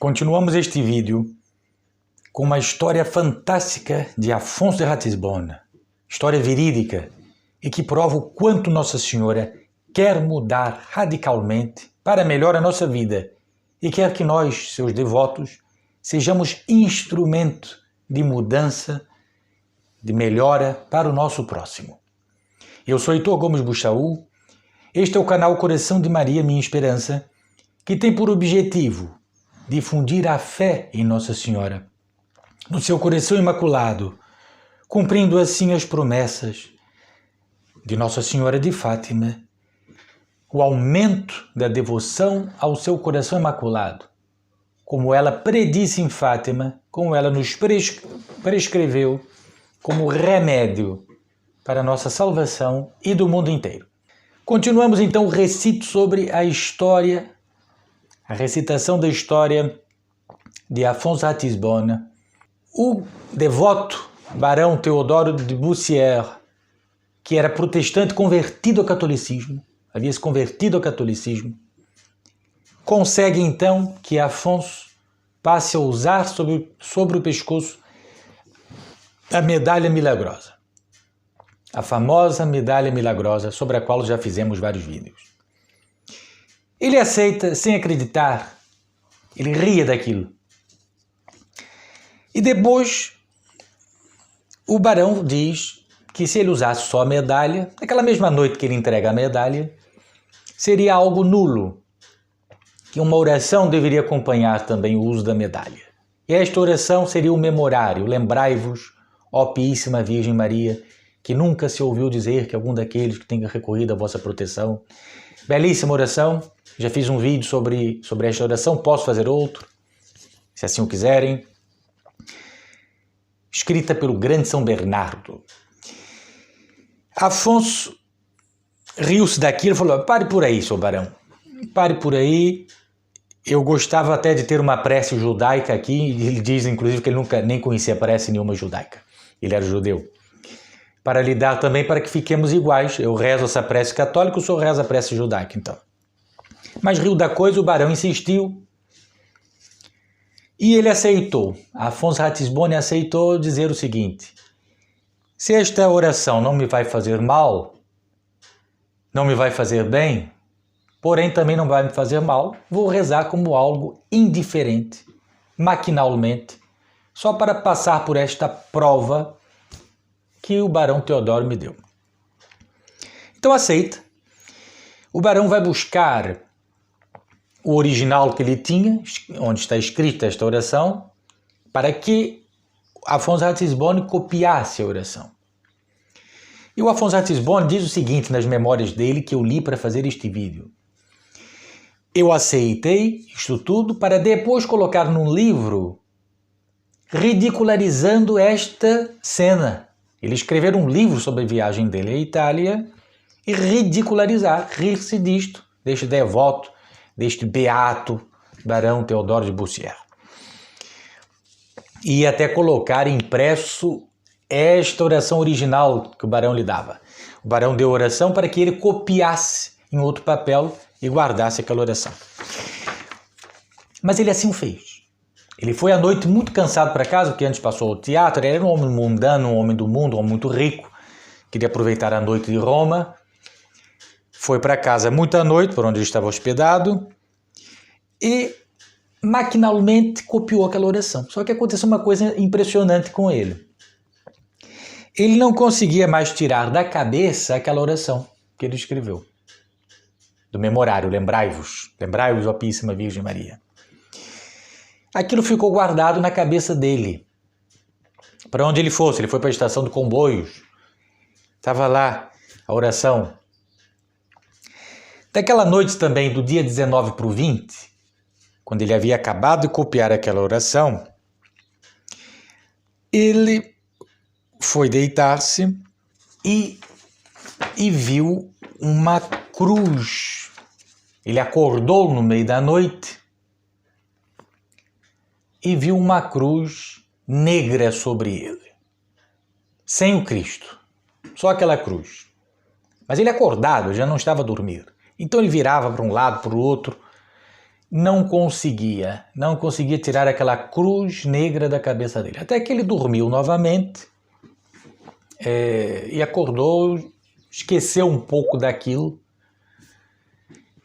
Continuamos este vídeo com uma história fantástica de Afonso de Ratisbonne, história verídica e que prova o quanto Nossa Senhora quer mudar radicalmente para melhor a nossa vida e quer que nós, seus devotos, sejamos instrumento de mudança, de melhora para o nosso próximo. Eu sou Heitor Gomes Buchaú, este é o canal Coração de Maria Minha Esperança, que tem por objetivo difundir a fé em Nossa Senhora, no seu coração imaculado, cumprindo assim as promessas de Nossa Senhora de Fátima, o aumento da devoção ao seu coração imaculado, como ela predisse em Fátima, como ela nos prescreveu como remédio para a nossa salvação e do mundo inteiro. Continuamos então o recito sobre a história, a recitação da história de Afonso de Ratisbonne. O devoto barão Teodoro de Bussière, que era protestante convertido ao catolicismo, havia se convertido ao catolicismo, consegue então que Afonso passe a usar sobre o pescoço a medalha milagrosa, a famosa medalha milagrosa sobre a qual já fizemos vários vídeos. Ele aceita sem acreditar, ele ria daquilo. E depois o barão diz que se ele usasse só a medalha, naquela mesma noite que ele entrega a medalha, seria algo nulo, que uma oração deveria acompanhar também o uso da medalha. E esta oração seria o memorário: lembrai-vos, ó Piíssima Virgem Maria, que nunca se ouviu dizer que algum daqueles que tenha recorrido à vossa proteção. Belíssima oração, já fiz um vídeo sobre esta oração, posso fazer outro, se assim o quiserem. Escrita pelo grande São Bernardo. Afonso riu-se daquilo e falou: pare por aí, seu barão, pare por aí. Eu gostava até de ter uma prece judaica aqui, e ele diz inclusive que ele nunca nem conhecia prece nenhuma judaica, ele era judeu. Para lhe dar também para que fiquemos iguais, eu rezo essa prece católica, o senhor reza a prece judaica então. Mas riu da coisa, o barão insistiu e ele aceitou. Afonso Ratisbonne aceitou dizer o seguinte: se esta oração não me vai fazer mal, não me vai fazer bem, porém também não vai me fazer mal, vou rezar como algo indiferente, maquinalmente, só para passar por esta prova que o barão Teodoro me deu. Então aceita. O barão vai buscar o original que ele tinha, onde está escrita esta oração, para que Afonso Ratisbonne copiasse a oração. E o Afonso Ratisbonne diz o seguinte nas memórias dele, que eu li para fazer este vídeo: eu aceitei isto tudo para depois colocar num livro ridicularizando esta cena. Ele escrever um livro sobre a viagem dele à Itália e ridicularizar, rir-se disto, deste devoto, deste beato barão Teodoro de Bussière. E até colocar impresso esta oração original que o barão lhe dava. O barão deu a oração para que ele copiasse em outro papel e guardasse aquela oração. Mas ele assim o fez. Ele foi à noite muito cansado para casa, porque antes passou ao teatro, ele era um homem mundano, um homem do mundo, um homem muito rico, queria aproveitar a noite de Roma, foi para casa muito à noite, por onde ele estava hospedado, e maquinalmente copiou aquela oração. Só que aconteceu uma coisa impressionante com ele. Ele não conseguia mais tirar da cabeça aquela oração que ele escreveu, do memorário: lembrai-vos, ó Piíssima Virgem Maria. Aquilo ficou guardado na cabeça dele. Para onde ele fosse, ele foi para a estação de comboios, estava lá a oração. Daquela noite também, do dia 19 para o 20, quando ele havia acabado de copiar aquela oração, ele foi deitar-se e viu uma cruz. Ele acordou no meio da noite e viu uma cruz negra sobre ele, sem o Cristo, só aquela cruz. Mas ele acordado, já não estava a dormir. Então ele virava para um lado, para o outro, não conseguia tirar aquela cruz negra da cabeça dele. Até que ele dormiu novamente e acordou, esqueceu um pouco daquilo,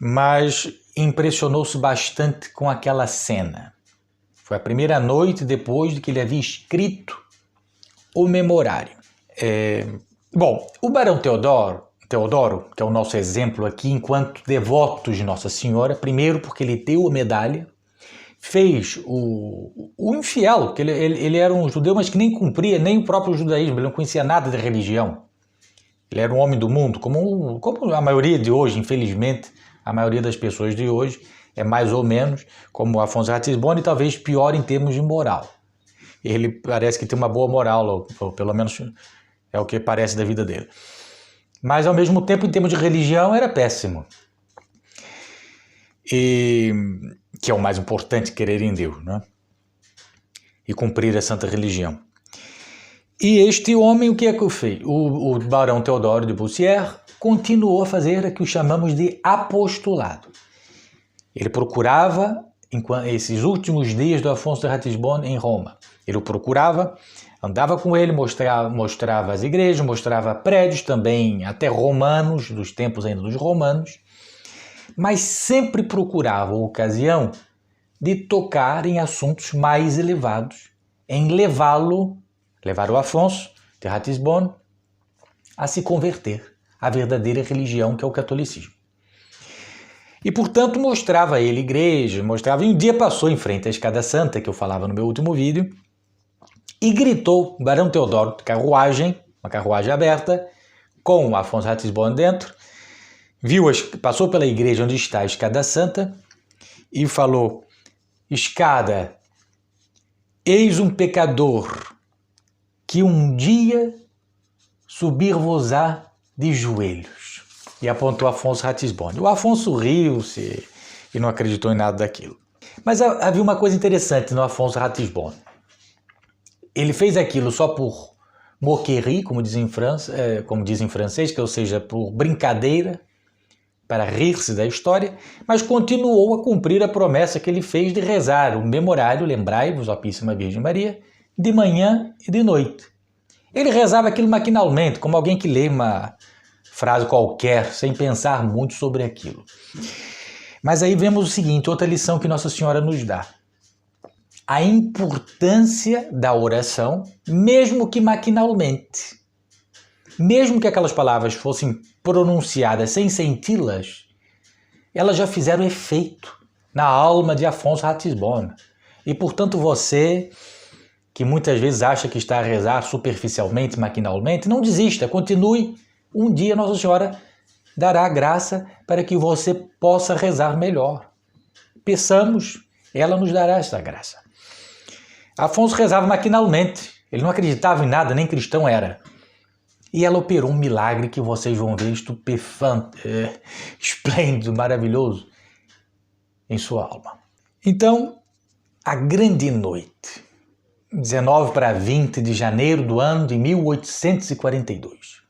mas impressionou-se bastante com aquela cena. Foi a primeira noite depois de que ele havia escrito o memorário. Bom, o Barão Teodoro, que é o nosso exemplo aqui enquanto devotos de Nossa Senhora, primeiro porque ele deu a medalha, fez o infiel, que ele era um judeu, mas que nem cumpria nem o próprio judaísmo, ele não conhecia nada de religião. Ele era um homem do mundo, como a maioria de hoje, infelizmente, a maioria das pessoas de hoje é mais ou menos como Afonso Ratisbonne, e talvez pior em termos de moral. Ele parece que tem uma boa moral, ou pelo menos é o que parece da vida dele. Mas, ao mesmo tempo, em termos de religião, era péssimo. Que é o mais importante, querer em Deus, né? E cumprir a santa religião. E este homem, o que é que fez? O Barão Teodoro de Bussière continuou a fazer o que chamamos de apostolado. Ele procurava, esses últimos dias do Afonso de Ratisbonne em Roma, ele o procurava, andava com ele, mostrava as igrejas, mostrava prédios também, até romanos, dos tempos ainda dos romanos, mas sempre procurava a ocasião de tocar em assuntos mais elevados, em levar o Afonso de Ratisbonne a se converter à verdadeira religião que é o catolicismo. E, portanto, mostrava a ele igreja, e um dia passou em frente à Escada Santa, que eu falava no meu último vídeo, e gritou, Barão Teodoro, uma carruagem aberta, com o Afonso Ratisbonne dentro, passou pela igreja onde está a Escada Santa e falou: Escada, eis um pecador que um dia subir-vos-á de joelhos. E apontou Afonso Ratisbonne. O Afonso riu-se e não acreditou em nada daquilo. Mas havia uma coisa interessante no Afonso Ratisbonne. Ele fez aquilo só por moquerie, como diz em francês, que ou seja, por brincadeira, para rir-se da história, mas continuou a cumprir a promessa que ele fez de rezar o memorário, lembrai-vos, Opíssima Virgem Maria, de manhã e de noite. Ele rezava aquilo maquinalmente, como alguém que lê uma frase qualquer, sem pensar muito sobre aquilo. Mas aí vemos o seguinte, outra lição que Nossa Senhora nos dá. A importância da oração, mesmo que maquinalmente. Mesmo que aquelas palavras fossem pronunciadas sem senti-las, elas já fizeram efeito na alma de Afonso Ratisbonne. E, portanto, você, que muitas vezes acha que está a rezar superficialmente, maquinalmente, não desista, continue. Um dia Nossa Senhora dará graça para que você possa rezar melhor. Peçamos, ela nos dará esta graça. Afonso rezava maquinalmente, ele não acreditava em nada, nem cristão era. E ela operou um milagre que vocês vão ver estupefante, esplêndido, maravilhoso em sua alma. Então, a grande noite, 19 para 20 de janeiro do ano de 1842.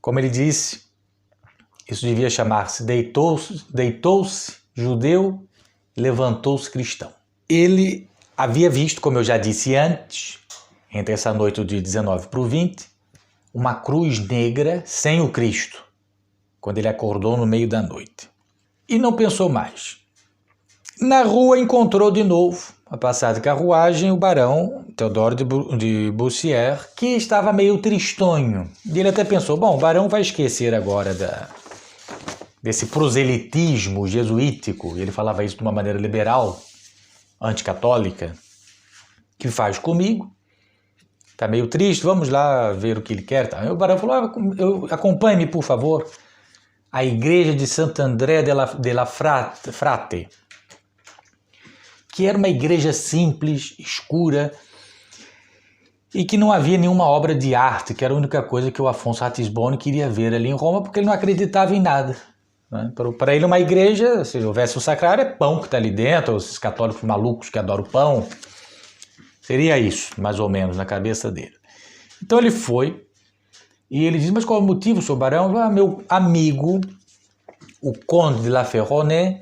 Como ele disse, isso devia chamar-se deitou-se judeu, levantou-se cristão. Ele havia visto, como eu já disse antes, entre essa noite de 19 para o 20, uma cruz negra sem o Cristo, quando ele acordou no meio da noite. E não pensou mais. Na rua encontrou de novo, a passar de carruagem, o Barão Teodoro de Bussière, que estava meio tristonho. E ele até pensou, bom, o Barão vai esquecer agora desse proselitismo jesuítico, ele falava isso de uma maneira liberal, anticatólica, que faz comigo. Está meio triste, vamos lá ver o que ele quer. Tá? O Barão falou, acompanhe-me, por favor, à igreja de Sant'André de la Frate, que era uma igreja simples, escura, e que não havia nenhuma obra de arte, que era a única coisa que o Afonso Ratisbonne queria ver ali em Roma, porque ele não acreditava em nada. Né? Para ele, uma igreja, se houvesse um sacrário, é pão que está ali dentro, esses católicos malucos que adoram pão. Seria isso, mais ou menos, na cabeça dele. Então ele foi, e ele diz, mas qual é o motivo, seu Barão? Meu amigo, o Conde de La Ferronnays,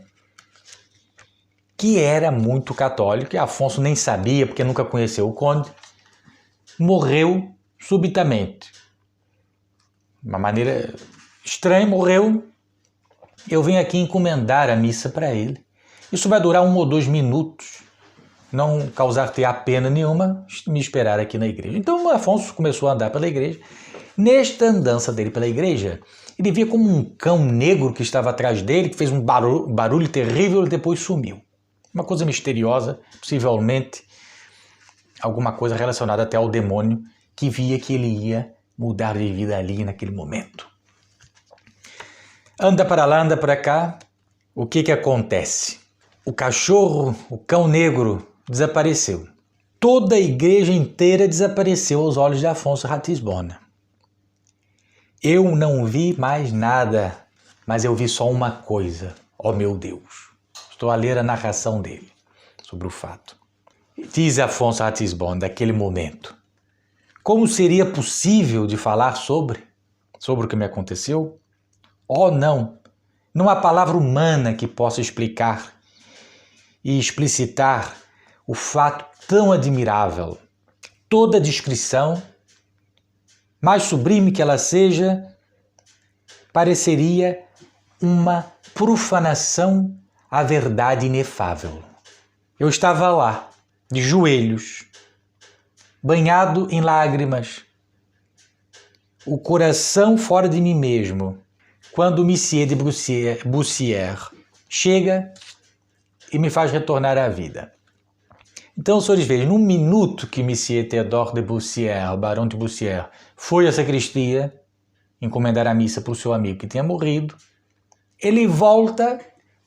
que era muito católico, e Afonso nem sabia, porque nunca conheceu o conde, morreu subitamente. De uma maneira estranha, morreu. Eu vim aqui encomendar a missa para ele. Isso vai durar 1 ou 2 minutos, não causar-te a pena nenhuma, me esperar aqui na igreja. Então Afonso começou a andar pela igreja. Nesta andança dele pela igreja, ele via como um cão negro que estava atrás dele, que fez um barulho terrível e depois sumiu. Uma coisa misteriosa, possivelmente alguma coisa relacionada até ao demônio, que via que ele ia mudar de vida ali naquele momento. Anda para lá, anda para cá, o que acontece? O cachorro, o cão negro, desapareceu. Toda a igreja inteira desapareceu aos olhos de Afonso Ratisbonne. Eu não vi mais nada, mas eu vi só uma coisa. Oh meu Deus! Estou a ler a narração dele sobre o fato. Diz Afonso Ratisbonne daquele momento: como seria possível de falar sobre o que me aconteceu? Oh não! Não há palavra humana que possa explicar e explicitar o fato tão admirável. Toda descrição, mais sublime que ela seja, pareceria uma profanação à verdade inefável. Eu estava lá, de joelhos, banhado em lágrimas, o coração fora de mim mesmo, quando o Monsieur de Bussière chega e me faz retornar à vida. Então, senhores, vejam, num minuto que Monsieur Théodore de Bussière, o barão de Bussière, foi à sacristia encomendar a missa para o seu amigo que tinha morrido, ele volta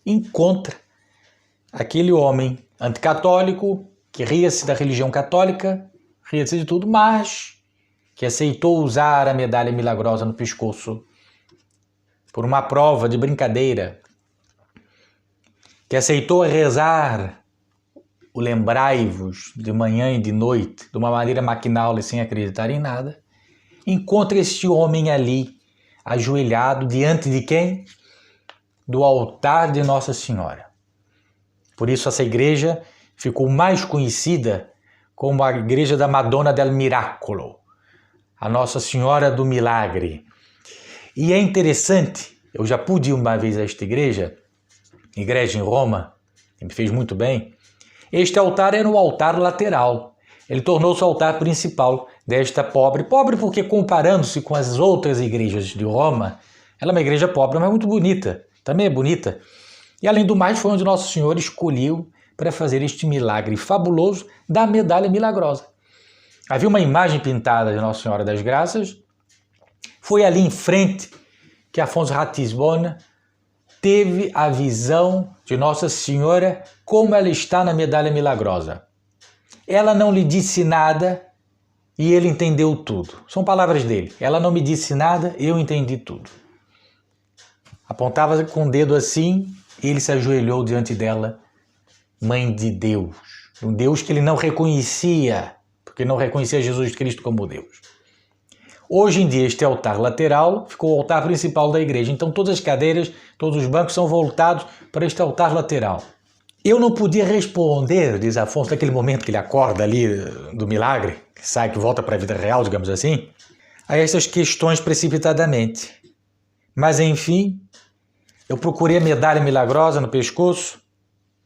e encontra aquele homem anticatólico que ria-se da religião católica, ria-se de tudo, mas que aceitou usar a medalha milagrosa no pescoço por uma prova de brincadeira, que aceitou rezar o lembrai-vos de manhã e de noite, de uma maneira maquinal e sem acreditar em nada, encontra este homem ali, ajoelhado, diante de quem? Do altar de Nossa Senhora. Por isso essa igreja ficou mais conhecida como a igreja da Madonna del Miracolo, a Nossa Senhora do Milagre. E é interessante, eu já pude ir uma vez a esta igreja em Roma, que me fez muito bem. Este altar era o altar lateral. Ele tornou-se o altar principal desta pobre porque comparando-se com as outras igrejas de Roma, ela é uma igreja pobre, mas muito bonita, também é bonita. E além do mais, foi onde Nosso Senhor escolheu para fazer este milagre fabuloso da medalha milagrosa. Havia uma imagem pintada de Nossa Senhora das Graças, foi ali em frente que Afonso Ratisbonne teve a visão de Nossa Senhora como ela está na medalha milagrosa. Ela não lhe disse nada e ele entendeu tudo. São palavras dele. Ela não me disse nada, eu entendi tudo. Apontava com o dedo assim e ele se ajoelhou diante dela, Mãe de Deus. Um Deus que ele não reconhecia, porque não reconhecia Jesus Cristo como Deus. Hoje em dia, este altar lateral ficou o altar principal da igreja. Então, todas as cadeiras, todos os bancos são voltados para este altar lateral. Eu não podia responder, diz Afonso, naquele momento que ele acorda ali do milagre, que sai, que volta para a vida real, digamos assim, a essas questões precipitadamente. Mas, enfim, eu procurei a medalha milagrosa no pescoço,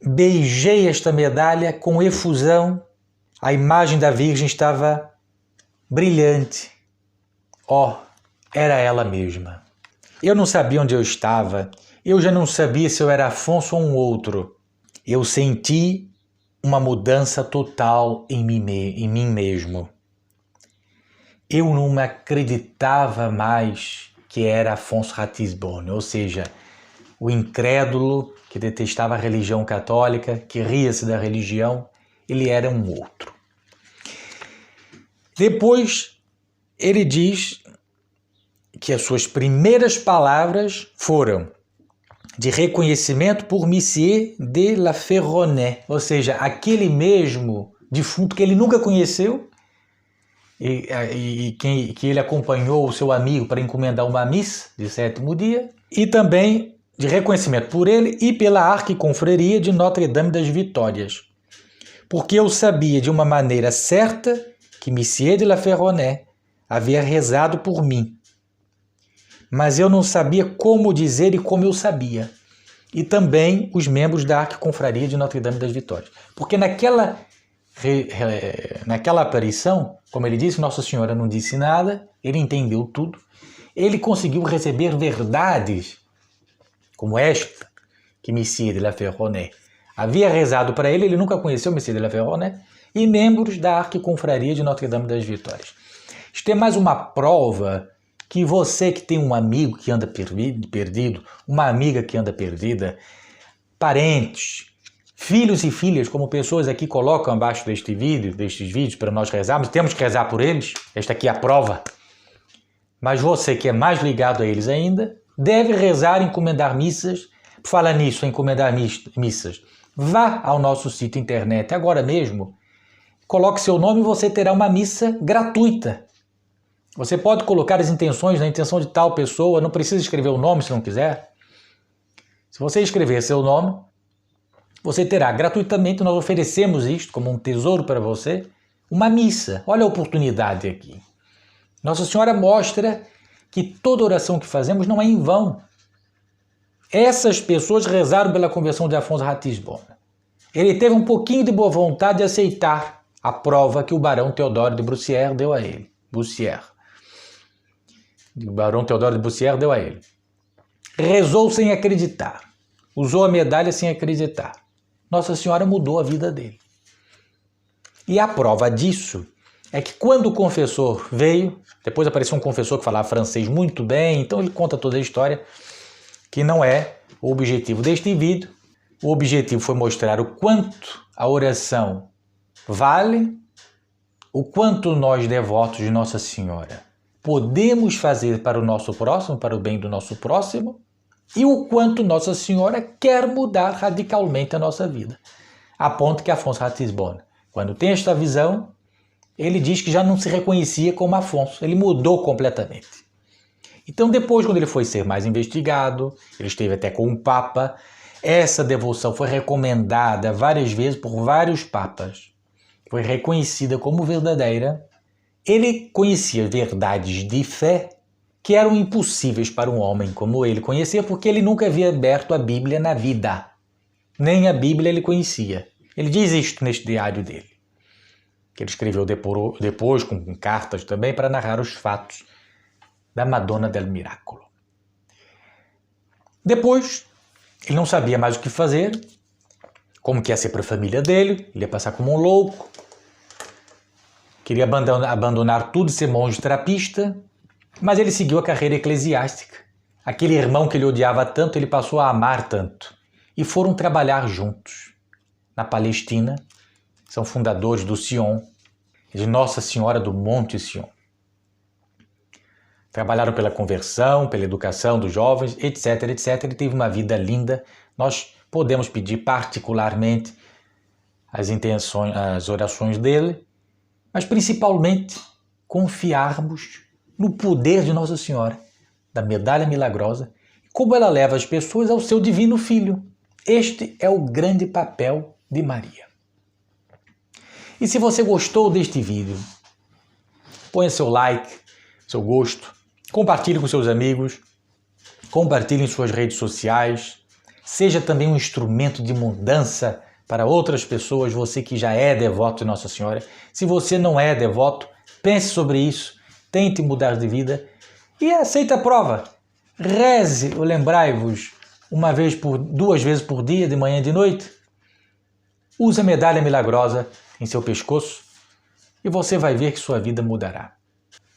beijei esta medalha com efusão, a imagem da Virgem estava brilhante. Oh, era ela mesma. Eu não sabia onde eu estava, eu já não sabia se eu era Afonso ou um outro. Eu senti uma mudança total em mim mesmo. Eu não me acreditava mais que era Afonso Ratisbonne, ou seja, o incrédulo que detestava a religião católica, que ria-se da religião, ele era um outro. Depois, ele diz que as suas primeiras palavras foram de reconhecimento por Monsieur de la Ferronnays, ou seja, aquele mesmo defunto que ele nunca conheceu que ele acompanhou o seu amigo para encomendar uma missa de 7º dia, e também de reconhecimento por ele e pela Arquiconfraria de Notre-Dame das Vitórias, porque eu sabia de uma maneira certa que Messier de La Ferronnays havia rezado por mim, mas eu não sabia como dizer e como eu sabia. E também os membros da Arquiconfraria de Notre-Dame das Vitórias. Porque naquela aparição, como ele disse, Nossa Senhora não disse nada, ele entendeu tudo, ele conseguiu receber verdades como esta, que Messier de La Ferronnays havia rezado para ele, ele nunca conheceu Messier de La Ferronnays, e membros da Arquiconfraria de Notre-Dame das Vitórias. Isto é mais uma prova que você que tem um amigo que anda perdido, uma amiga que anda perdida, parentes, filhos e filhas, como pessoas aqui colocam abaixo destes vídeos para nós rezarmos, temos que rezar por eles, esta aqui é a prova. Mas você que é mais ligado a eles ainda, deve rezar e encomendar missas. Por falar nisso, encomendar missas, vá ao nosso sítio internet agora mesmo, coloque seu nome e você terá uma missa gratuita. Você pode colocar as intenções na intenção de tal pessoa, não precisa escrever o nome se não quiser. Se você escrever seu nome, você terá gratuitamente, nós oferecemos isto como um tesouro para você, uma missa. Olha a oportunidade aqui. Nossa Senhora mostra que toda oração que fazemos não é em vão. Essas pessoas rezaram pela conversão de Afonso Ratisbonne. Ele teve um pouquinho de boa vontade de aceitar a prova que o barão Teodoro de Brussier deu a ele. O barão Teodoro de Brussier deu a ele. Rezou sem acreditar. Usou a medalha sem acreditar. Nossa Senhora mudou a vida dele. E a prova disso é que quando o confessor veio, depois apareceu um confessor que falava francês muito bem, então ele conta toda a história, que não é o objetivo deste vídeo. O objetivo foi mostrar o quanto a oração vale, o quanto nós devotos de Nossa Senhora podemos fazer para o nosso próximo, para o bem do nosso próximo, e o quanto Nossa Senhora quer mudar radicalmente a nossa vida. A ponto que Afonso Ratisbonne, quando tem esta visão, ele diz que já não se reconhecia como Afonso, ele mudou completamente. Então depois, quando ele foi ser mais investigado, ele esteve até com um Papa, essa devoção foi recomendada várias vezes por vários papas, foi reconhecida como verdadeira. Ele conhecia verdades de fé que eram impossíveis para um homem como ele conhecer, porque ele nunca havia aberto a Bíblia na vida. Nem a Bíblia ele conhecia. Ele diz isto neste diário dele, que ele escreveu depois com cartas também para narrar os fatos da Madonna del Miracolo. Depois, ele não sabia mais o que fazer, como que ia ser para a família dele, ele ia passar como um louco, queria abandonar tudo e ser monge trapista, mas ele seguiu a carreira eclesiástica. Aquele irmão que ele odiava tanto, ele passou a amar tanto. E foram trabalhar juntos. Na Palestina, são fundadores do Sion, de Nossa Senhora do Monte Sion. Trabalharam pela conversão, pela educação dos jovens, etc, etc. Ele teve uma vida linda. Nós podemos pedir particularmente as orações dele, mas principalmente confiarmos no poder de Nossa Senhora, da medalha milagrosa, e como ela leva as pessoas ao seu divino Filho. Este é o grande papel de Maria. E se você gostou deste vídeo, ponha seu like, seu gosto, compartilhe com seus amigos, compartilhe em suas redes sociais, seja também um instrumento de mudança para outras pessoas, você que já é devoto de Nossa Senhora. Se você não é devoto, pense sobre isso, tente mudar de vida e aceite a prova. Reze, lembrai-vos, duas vezes por dia, de manhã e de noite. Use a medalha milagrosa em seu pescoço e você vai ver que sua vida mudará.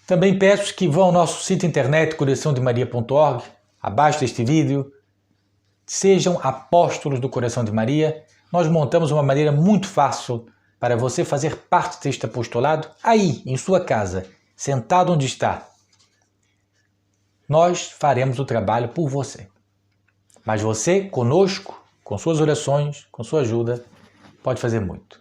Também peço que vão ao nosso sítio internet coraçãodemaria.org, abaixo deste vídeo. Sejam apóstolos do Coração de Maria. Nós montamos uma maneira muito fácil para você fazer parte deste apostolado aí, em sua casa, sentado onde está. Nós faremos o trabalho por você. Mas você, conosco, com suas orações, com sua ajuda, pode fazer muito.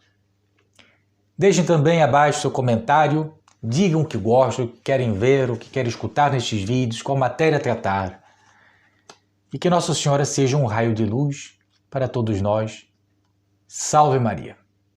Deixem também abaixo seu comentário, digam o que gostam, o que querem ver, o que querem escutar nestes vídeos, qual matéria tratar. e que Nossa Senhora seja um raio de luz para todos nós. Salve Maria!